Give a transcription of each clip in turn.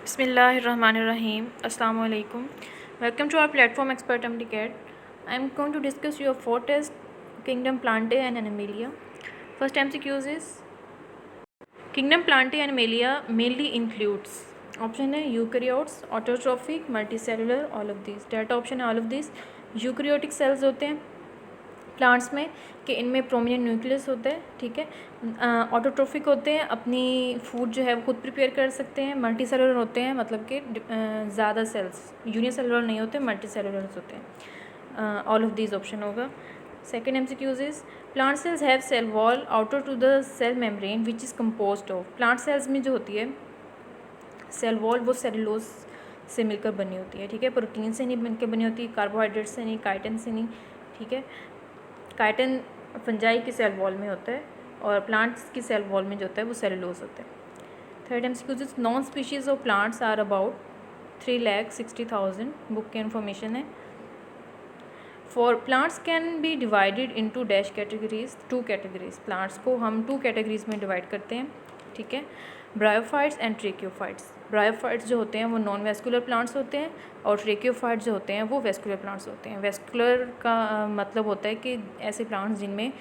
Bismillahirrahmanirrahim. Assalamu alaikum. Welcome to our platform Expert MDCAT. I am going to discuss your four tests, Kingdom Plantae and Animalia. First MCQs is Kingdom Plantae and Animalia mainly includes option है eukaryotes, autotrophic, multicellular, all of these. That option है all of these. Eukaryotic cells होते हैं plants में कि इनमें prominent nucleus होता है, ठीक है. ऑटोट्रोफिक होते हैं, अपनी फूड जो है वो खुद प्रिपेयर कर सकते हैं. मल्टी सेलुलर होते हैं, मतलब कि ज़्यादा सेल्स, यूनिसेलुलर नहीं होते, मल्टी सेलुलर्स होते हैं. ऑल ऑफ दीज ऑप्शन होगा. Second MCQs is plant cells have cell wall outer to the cell membrane which is composed of. Plant cells में जो होती है सेल वॉल वो सेलुलोज से मिलकर बनी होती है, ठीक है. प्रोटीन से नहीं मिलकर बनी होती, कार्बोहाइड्रेट से नहीं, काइटिन से नहीं, ठीक है. काइटिन फंजाई की सेल वॉल में होता है और प्लांट्स की सेल वॉल में जो होता है वो सेलुलोज होता है. Third MCQ is known species of plants are about 3,60,000. Book की इन्फॉर्मेशन है. For plants can be divided into dash categories, 2 categories. Plants को हम 2 कैटेगरीज में डिवाइड करते हैं, ठीक है. Bryophytes and tracheophytes. ब्रायोफाइट्स जो होते हैं वो नॉन वेस्कुलर प्लांट्स होते हैं और ट्रेकियोफाइट्स जो होते हैं वो वेस्कुलर प्लांट्स होते हैं. वेस्कुलर का मतलब होता है कि ऐसे प्लांट्स जिनमें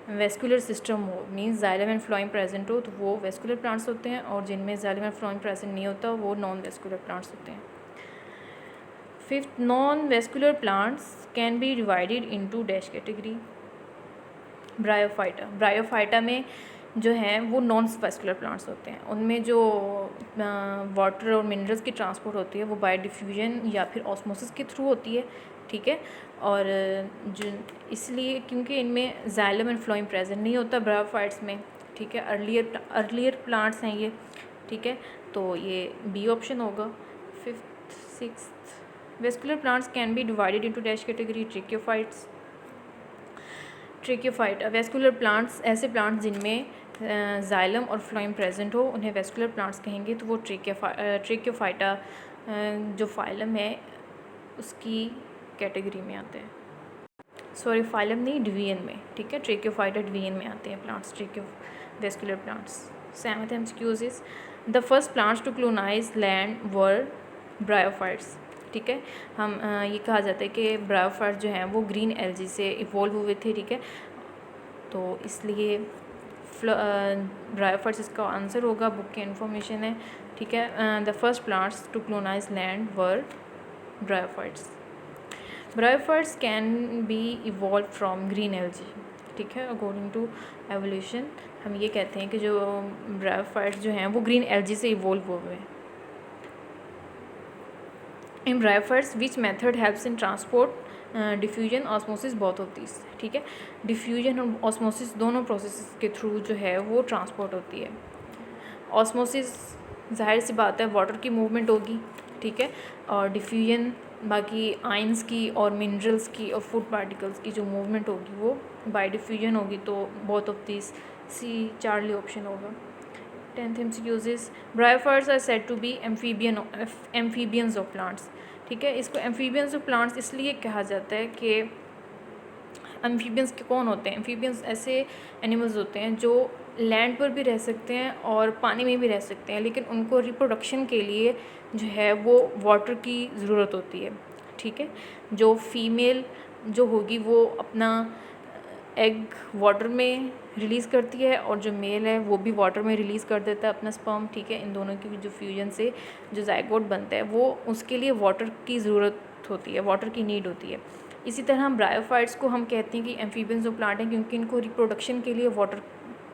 वेस्कुलर सिस्टम हो, means xylem and phloem present हो, तो वो वेस्कुलर प्लांट्स होते हैं. और जिनमें जाइलम एंड फ्लोएम प्रेजेंट नहीं होता वो नॉन वेस्कुलर प्लांट्स होते हैं. Fifth, non vascular plants can be divided into dash category. Bryophyta. Bryophyta में जो हैं वो नॉन वेस्कुलर प्लांट्स होते हैं. उनमें जो वाटर और मिनरल्स की ट्रांसपोर्ट होती है वो बाय डिफ्यूजन या फिर ऑस्मोसिस के थ्रू होती है, ठीक है. और जो इसलिए क्योंकि इनमें जाइलम एंड फ्लोएम प्रेजेंट नहीं होता ब्रायोफाइट्स में, ठीक है. अर्लियर प्लांट्स हैं ये, ठीक है. तो ये बी ऑप्शन होगा. Fifth, sixth, vascular plants can be divided into dash category. Tracheophytes. Tracheophyta. Vascular plants ऐसे प्लांट्स जिनमें जाइलम और फ्लोएम प्रेजेंट हो उन्हें वेस्कुलर प्लांट्स कहेंगे. तो वो ट्रेकियोफाइटा जो फाइलम है उसकी कैटेगरी में आते हैं. सॉरी, फाइलम नहीं, डिवीजन में, ठीक है. ट्रेकियोफाइटा डिवीजन में आते हैं plants, vascular plants. Seventh MCQs is the first plants to colonise land were bryophytes, ठीक है. हम ये कहा जाता है कि ब्रायोफाइट्स जो हैं वो ग्रीन एल्गी से इवॉल्व हुए थे, ठीक है. तो इसलिए ब्रायोफाइट्स इसका आंसर होगा. बुक की इन्फॉर्मेशन है, ठीक है. The first plants to colonise land were bryophytes. Bryophytes can be evolve from green algae, ठीक है. अकॉर्डिंग टू एवोल्यूशन हम ये कहते हैं कि जो ब्रायोफाइट्स जो हैं वो ग्रीन एल्गी से इवॉल्व हुए हैं. In bryophytes which method helps in transport, diffusion, osmosis, both of this, ठीक है. डिफ्यूजन और ऑस्मोसिस दोनों प्रोसेस के थ्रू जो है वो ट्रांसपोर्ट होती है. ऑस्मोसिस जाहिर सी बात है वाटर की मूवमेंट होगी, ठीक है. और डिफ्यूजन बाकी आयंस की और मिनरल्स की और फूड पार्टिकल्स की जो मूवमेंट होगी वो बाय डिफ्यूजन होगी. तो both of this, C Charlie option होगा. 10th MCQs is bryophytes are said to be amphibians of plants, ठीक है. इसको एम्फीबियंस ऑफ प्लांट्स इसलिए कहा जाता है कि एम्फीबियंस के कौन होते हैं. एम्फीबियंस ऐसे एनिमल्स होते हैं जो लैंड पर भी रह सकते हैं और पानी में भी रह सकते हैं, लेकिन उनको रिप्रोडक्शन के लिए जो है वो वाटर की ज़रूरत होती है, ठीक है. जो फीमेल जो होगी वो अपना एग वाटर में रिलीज़ करती है और जो मेल है वो भी वाटर में रिलीज़ कर देता है अपना स्पर्म, ठीक है. इन दोनों की जो फ्यूजन से जो जाइगोट बनता है वो उसके लिए वाटर की ज़रूरत होती है, वाटर की नीड होती है. इसी तरह हम ब्रायोफाइट्स को हम कहते हैं कि एम्फीबियंस ऑफ प्लांट हैं क्योंकि इनको रिप्रोडक्शन के लिए वाटर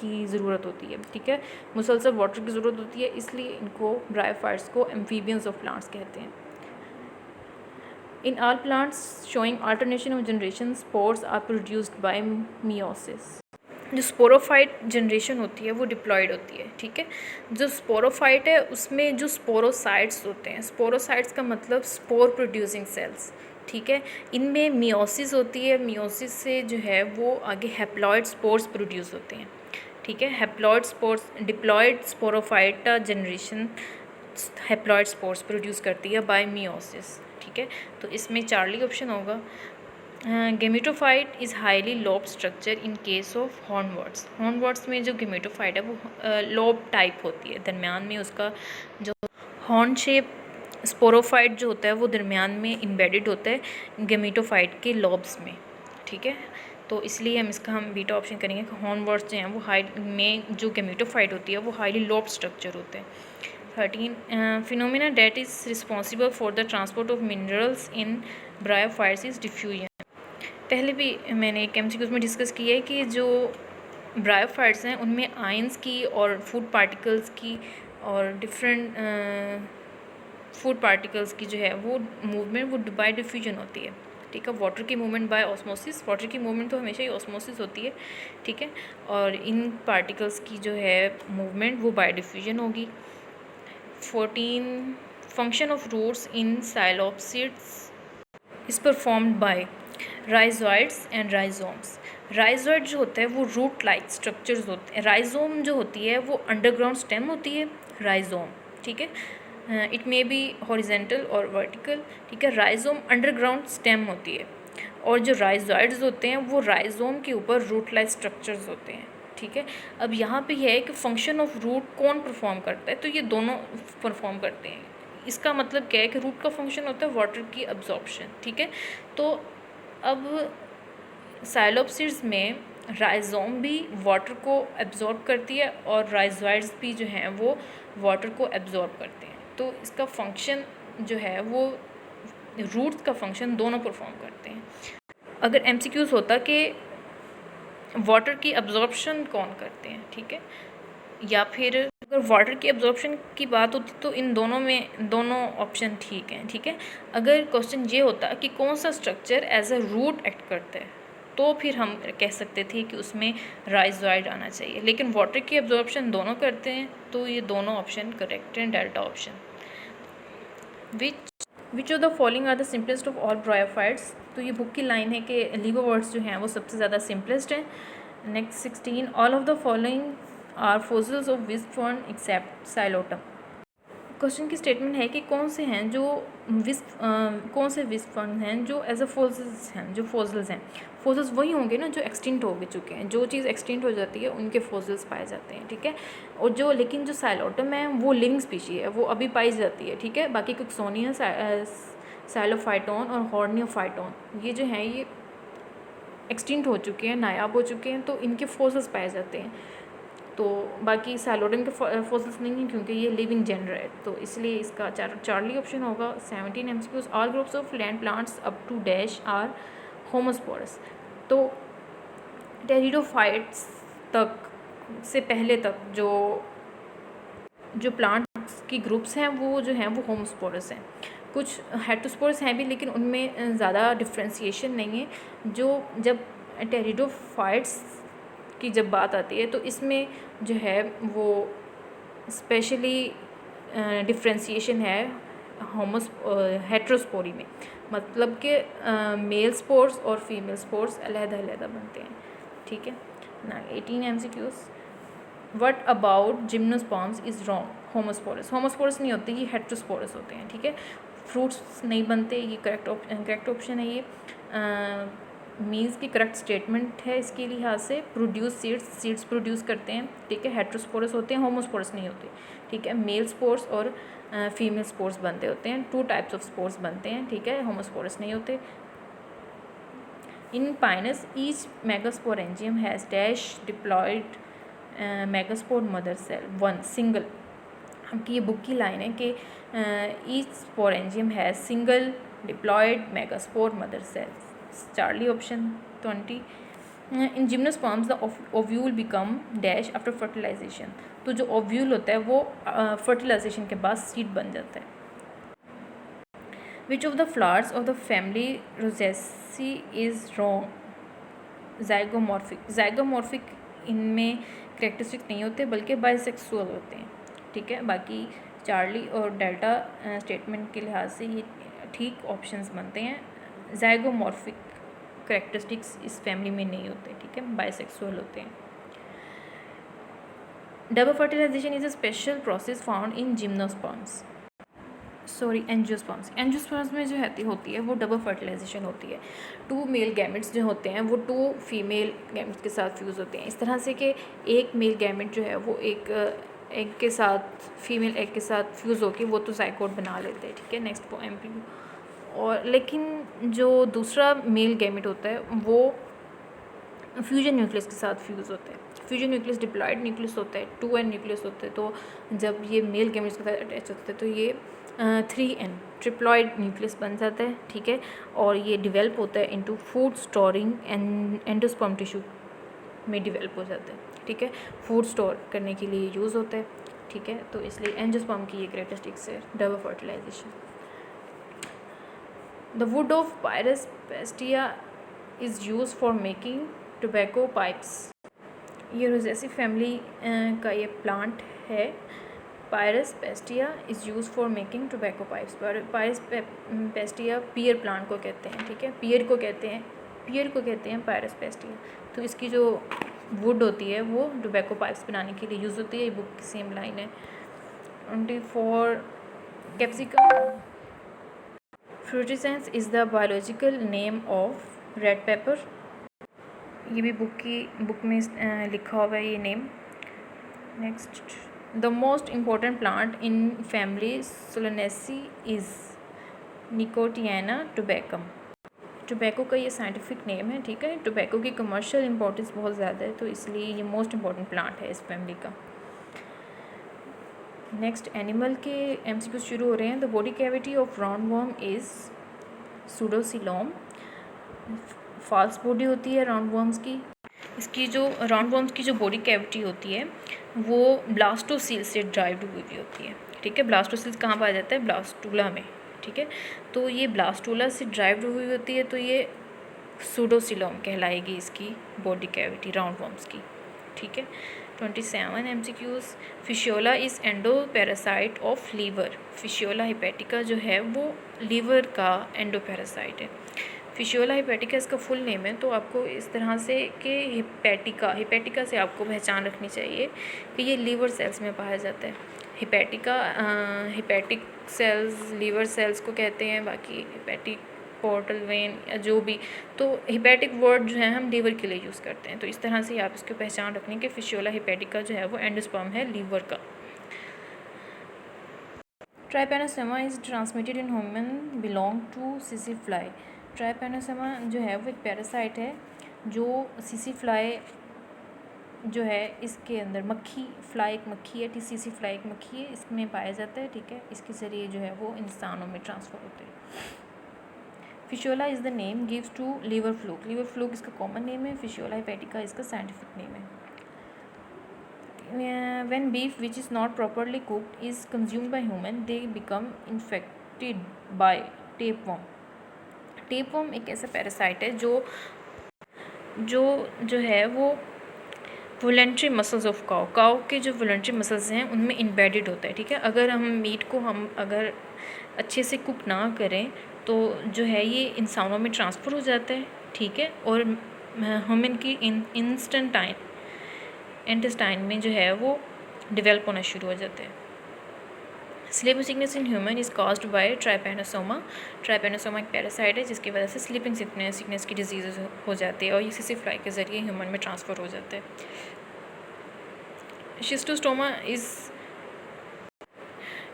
की ज़रूरत होती है, ठीक है. मुसलसल वाटर की ज़रूरत होती है, इसलिए इनको ब्रायोफाइट्स को एम्फीबियंस ऑफ प्लांट्स कहते हैं. In all plants showing alternation of generation, spores are produced by meiosis. जो स्पोरोफाइट जनरेशन होती है वो डिप्लॉयड होती है, ठीक है. जो स्पोरोफाइट है उसमें जो स्पोरोसाइट्स होते हैं, स्पोरोसाइट्स का मतलब स्पोर प्रोड्यूसिंग सेल्स, ठीक है. इनमें मियोसिस होती है. मियोसिस से जो है वो आगे हैप्लॉइड स्पोर्स प्रोड्यूस होते हैं, ठीक है. Haploid spores, diploid sporophyte generation haploid spores produce करती है बाय मियोसिस, ठीक है. तो इसमें चार्ली ऑप्शन होगा. Gametophyte is highly lobe structure in case of hornworts. Hornworts में जो गेमेटोफाइट है वो लोब टाइप होती है, दरमियान में उसका जो हॉर्न शेप स्पोरोफाइट जो होता है वो दरमियान में इम्बेडेड होता है गेमेटोफाइट के लॉब्स में, ठीक है। तो इसलिए हम बीटा ऑप्शन करेंगे कि हॉर्न वर्ड्स जो हैं वो हाइट में जो गेमेटोफाइट होती है वो हाईली लॉब्ड स्ट्रक्चर होते हैं। 13 phenomena that is responsible for the transport of minerals in bryophytes is diffusion. पहले भी मैंने केमिस्ट्री में डिस्कस किया है कि जो ब्रायोफाइट्स हैं उनमें आयंस की और फूड पार्टिकल्स की और डिफरेंट फूड पार्टिकल्स की जो है वो मूवमेंट वो बाय डिफ्यूजन होती है, ठीक है। वाटर की मूवमेंट बाय ऑस्मोसिस, वाटर की मूवमेंट तो हमेशा ही ऑस्मोसिस होती है, ठीक है। और इन पार्टिकल्स की जो है मूवमेंट वो बाय डिफ्यूजन होगी। 14 function of roots in psilopsids is performed by rhizoids and rhizomes. Rhizoid जो होता है वो रूट लाइक स्ट्रक्चर्स होते हैं, राइजोम जो होती है वो अंडरग्राउंड स्टेम होती है राइजोम, ठीक है। इट मे बी हॉरिजेंटल और वर्टिकल, ठीक है। राइजोम अंडरग्राउंड स्टेम होती है और जो राइजोइड्स होते हैं वो राइजोम के ऊपर रूट लाइक स्ट्रक्चर्स होते हैं, ठीक है। अब यहाँ पे है कि फंक्शन ऑफ रूट कौन परफॉर्म करता है, तो ये दोनों परफॉर्म करते हैं। इसका मतलब क्या है कि रूट का फंक्शन होता है वाटर की अब्जॉर्प्शन, ठीक है। तो अब साइलोप्सिड्स में राइजोम भी वाटर को एब्जॉर्ब करती है और राइजोइड्स भी जो हैं वो वाटर को एब्जॉर्ब करते हैं। तो इसका फंक्शन जो है वो रूट्स का फंक्शन दोनों परफॉर्म करते हैं। अगर एमसीक्यूज होता कि वाटर की एब्जॉर्प्शन कौन करते हैं, ठीक है, या फिर अगर वाटर की एब्जॉर्प्शन की बात होती तो इन दोनों में दोनों ऑप्शन ठीक हैं, ठीक है। अगर क्वेश्चन ये होता कि कौन सा structure as a root act करता है तो फिर हम कह सकते थे कि उसमें राइजोइड आना चाहिए, लेकिन वाटर की एब्जॉर्प्शन दोनों करते हैं तो ये दोनों ऑप्शन करेक्ट हैं, delta option. Which of the following are the simplest of all bryophytes. तो ये बुक की लाइन है कि लीवरवर्ट्स जो हैं वो सबसे ज़्यादा सिंपलेस्ट हैं। Next 16 all of the following are fossils of whisk fern except Psilotum. Question की स्टेटमेंट है कि कौन से हैं जो कौन से विस्प फर्न हैं जो एज अ फोसिल्स हैं, जो फोसिल्स हैं। फोसिल्स वही होंगे ना जो एक्सटिंक्ट हो चुके हैं, जो चीज़ एक्सटिंक्ट हो जाती है उनके फोसिल्स पाए जाते हैं, ठीक है। और जो लेकिन जो साइलोटम है वो लिविंग स्पीशी है, वो अभी पाई जाती है, ठीक है। बाकी कुक्सोनिया, साइलोफाइटोन और हॉर्नियोफाइटोन ये जो हैं ये एक्सटिंक्ट हो चुके हैं, नायाब हो चुके हैं, तो इनके फोसिल्स पाए जाते हैं। तो बाकी साइलोडन के फोसिल्स नहीं हैं क्योंकि ये लिविंग जेनर है, तो इसलिए इसका चार्ली ऑप्शन होगा। 17 MCQs all groups of land plants up to dash are homosporous. तो टेरिडोफाइट्स तक से पहले तक जो प्लांट्स की ग्रुप्स हैं वो जो हैं वो होमोस्पोरस हैं। कुछ हेटरोस्पोरस हैं भी लेकिन उनमें ज़्यादा डिफ्रेंशिएशन नहीं है। जब टेरिडोफाइट्स की जब बात आती है तो इसमें जो है वो स्पेशली डिफ्रेंशिएशन है हेट्रोस्पोरी में, मतलब कि मेल स्पोर्स और फीमेल स्पोर्स अलग-अलग बनते हैं, ठीक है ना। 18 MCQs what about gymnosperms is wrong homosporous नहीं होते, ये हेट्रोस्पोरस होते हैं, ठीक है। फ्रूट्स नहीं बनते, ये करेक्ट ऑप्शन है। ये मीन्स की करेक्ट स्टेटमेंट है इसके लिहाज से। प्रोड्यूस सीड्स प्रोड्यूस करते हैं, ठीक है, हेट्रोस्पोरस होते हैं, होमोस्पोरस नहीं होते, ठीक है। मेल स्पोर्स और फीमेल स्पोर्स बनते होते हैं, 2 टाइप्स ऑफ स्पोर्स बनते हैं, ठीक है, होमोस्पोरस नहीं होते। In Pinus each megasporangium has dash diploid megaspore mother cell 1 single. आपकी ये बुक की लाइन है कि each sporangium has single diploid megaspore mother cells. Charlie option 20। In gymnosperms the ovule become dash after fertilization. तो जो ovule होता है वो फर्टिलाइजेशन के बाद सीड बन जाता है। Which of the flowers of the family Rosaceae is wrong zygomorphic इनमें करेक्टरिस्टिक नहीं होते बल्कि बाइसेक्सुअल होते हैं, ठीक है। बाकी चार्ली और डेल्टा स्टेटमेंट के लिहाज से ये ठीक ऑप्शंस बनते हैं। ज़ाइगोमॉर्फिक करेक्टरिस्टिक्स इस फैमिली में नहीं होते, ठीक है, बाइसेक्सुअल होते हैं। Double fertilization is a special process found in gymnosperms angiosperms में जो होती है वो डबल फर्टिलाइजेशन होती है। 2 मेल गैमेट्स जो होते हैं वो 2 फीमेल गैमेट्स के साथ फ्यूज़ होते हैं, इस तरह से कि एक मेल गैमेट जो है वो एक एग के साथ, फीमेल एग के साथ फ्यूज़ होके वो तो ज़ाइगोट बना लेते हैं, ठीक है। नेक्स्ट वो एम्ब्रियो। और लेकिन जो दूसरा मेल गैमेट होता है वो फ्यूजन न्यूक्लियस के साथ फ्यूज़ होता है। फ्यूजन न्यूक्लियस डिप्लॉयड न्यूक्लियस होता है, 2n न्यूक्लियस होते हैं। तो जब ये मेल गैमेट्स के साथ अटैच होते हैं तो ये 3n ट्रिप्लॉयड न्यूक्लियस बन जाता है, ठीक है। और ये डिवेल्प होता है into food storing and endosperm tissue में डिवेल्प हो जाता है, ठीक है। फूड स्टोर करने के लिए यूज़ होता है, ठीक है। तो इसलिए एंडोस्पर्म की ये कैरेक्टरिस्टिक्स है double fertilization. The wood of Pyrus pashia is use for making tobacco pipes. ये रोजेसी फैमिली का ये प्लांट है। Pyrus pashia is use for making tobacco pipes. Pyrus pashia pear plant को कहते हैं, ठीक है। पियर को कहते हैं पायरस पेस्टिया। तो इसकी जो वुड होती है वो टोबैको पाइप्स बनाने के लिए यूज़ होती है। ये बुक की सेम लाइन है। 24 Capsicum frutescens is the biological name of red pepper. ये भी बुक में लिखा हुआ है ये name. Next, the most important plant in family Solanaceae is Nicotiana tabacum. Tobacco का ये साइंटिफिक नेम है, ठीक है। टोबैको की कमर्शियल इंपॉर्टेंस बहुत ज़्यादा है, तो इसलिए ये मोस्ट इम्पॉर्टेंट प्लांट है इस फैमिली का। नेक्स्ट, एनिमल के एमसीक्यू शुरू हो रहे हैं। The body cavity of round worm is pseudocoelom. False body होती है राउंड वर्म्स की। इसकी जो राउंड वर्म्स की जो बॉडी कैविटी होती है वो ब्लास्टोसील से ड्राइव्ड हुई होती है, ठीक है। ब्लास्टोसील कहाँ पाया जाता है? ब्लास्टूला में, ठीक है। तो ये ब्लास्टूला से ड्राइव्ड हुई होती है, तो ये सूडोसिलोम कहलाएगी इसकी बॉडी कैविटी राउंड वर्म्स की, ठीक है। 27 MCQs। Fasciola is endo parasite of liver. Fasciola hepatica जो है वो लीवर का एंडो पैरासाइट है। फिशियोला हिपैटिका इसका फुल नेम है। तो आपको इस तरह से कि हिपैटिका से आपको पहचान रखनी चाहिए कि ये लीवर सेल्स में पाया जाता है। हिपैटिक सेल्स लीवर सेल्स को कहते हैं, बाकी हिपैटिक पोर्टल वेन या जो भी, तो हिपैटिक वर्ड जो है हम लीवर के लिए यूज़ करते हैं। तो इस तरह से आप इसकी पहचान रखनी कि फिशियोला हिपैटिका जो है वो एंडोस्पर्म है लीवर का। Trypanosoma is transmitted in human belong to सिसी फ्लाई। ट्राइपैनोसोमा जो है वो एक पैरासाइट है जो सिसी फ्लाई जो है इसके अंदर फ्लाई एक मक्खी है, सिसी फ्लाई एक मक्खी है, इसमें पाया जाता है, ठीक है। इसके ज़रिए जो है वो इंसानों में ट्रांसफ़र होते हैं। Fasciola is the name gives to liver fluke. Liver fluke इसका कॉमन नेम है, फिशियोला हिपैटिका इसका साइंटिफिक नेम है। When beef which is not properly cooked is consumed by human, they become infected by tapeworm. Tapeworm एक ऐसा parasite है जो है वो वोलेंट्री मसल्स ऑफ काउ के जो वोलेंट्री मसल्स हैं उनमें इम्बेडेड होता है, ठीक है। अगर हम मीट को अगर अच्छे से कुक ना करें तो जो है ये इंसानों में ट्रांसफ़र हो जाता है, ठीक है। और ह्यूमन की इंटेस्टाइन में जो है वो डेवलप होना शुरू हो जाता है। Sleeping sickness in human is caused by Trypanosoma. Trypanosoma एक पैरासाइट है जिसकी वजह से स्लीपिंग सिकनेस की डिजीज़ हो जाती है और ये सिसी फ्लाई के ज़रिए ह्यूमन में ट्रांसफ़र हो जाता है। Schistosoma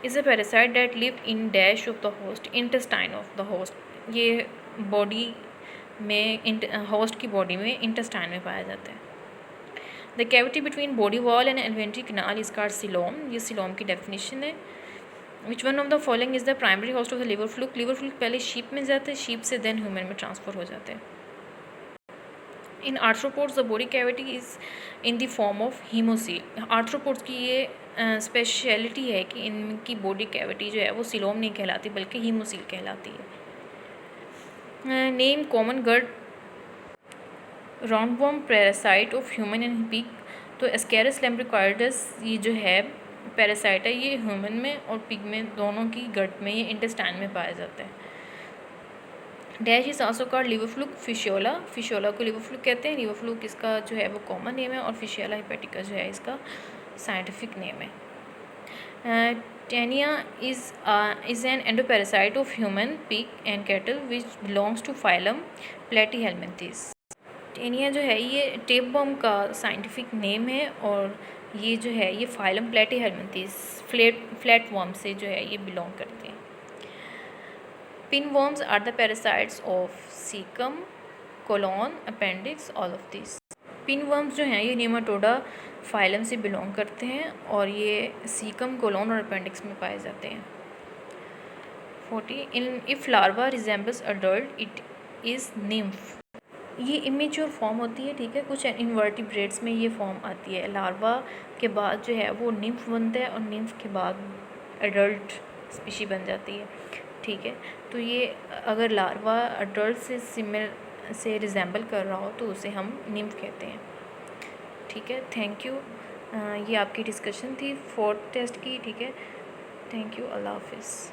is a parasite that live in dash of the host intestine of the host. ये बॉडी में होस्ट की बॉडी में इंटेस्टाइन में पाया जाता है। The cavity between body wall and alimentary canal is called coelom. ये सीलोम की डेफिनेशन है। Which one of the following is the primary host of the liver fluke. Liver fluke पहले शीप में जाते हैं, शीप से देन ह्यूमन में transfer हो जाते हैं। इन arthropods the body cavity is in the form of haemocoel. Arthropods की ये स्पेशलिटी है कि इनकी बॉडी कैविटी जो है वो सीलोम नहीं कहलाती बल्कि हीमोसील कहलाती है। Name common gut roundworm parasite of human and pig. तो एस्केरिस लैम्ब्रिकॉइडस ये जो है पैरासाइट है, ये ह्यूमन में और पिग में दोनों की गट में, ये इंटेस्टाइन में पाया जाता है। Dash is also called liver fluke Fasciola. Fasciola को लिवर फ्लूक कहते हैं। लिवर फ्लूक इसका जो है वो कॉमन नेम है और फिशियोला हिपैटिका जो है इसका साइंटिफिक नेम है। Taenia is an endoparasite of human, pig and cattle which belongs to phylum Platyhelminthes. Taenia जो है ये टेपवर्म का साइंटिफिक नेम है और ये जो है ये फाइलम प्लेटीहेलमिन्थेस फ्लैट वर्म से जो है ये बिलोंग करते हैं। Pinworms are the parasites of caecum, colon, appendix, all of this. Pinworms जो हैं ये नेमाटोडा फाइलम से बिलोंग करते हैं और ये सीकम, कोलोन और अपेंडिक्स में पाए जाते हैं। 40 in if larva resembles adult it is nymph. ये इमेच्योर फॉर्म होती है, ठीक है। कुछ इन्वर्टिब्रेट्स में ये फॉर्म आती है। लार्वा के बाद जो है वो निम्फ बनता है और निम्फ के बाद एडल्ट स्पीशी बन जाती है, ठीक है। तो ये अगर लार्वा अडल्ट से रिजेंबल कर रहा हो तो उसे हम निम्फ कहते हैं, ठीक है। Thank you. ये आपकी डिस्कशन थी 4th टेस्ट की, ठीक है। Thank you. अल्लाह हाफिज़।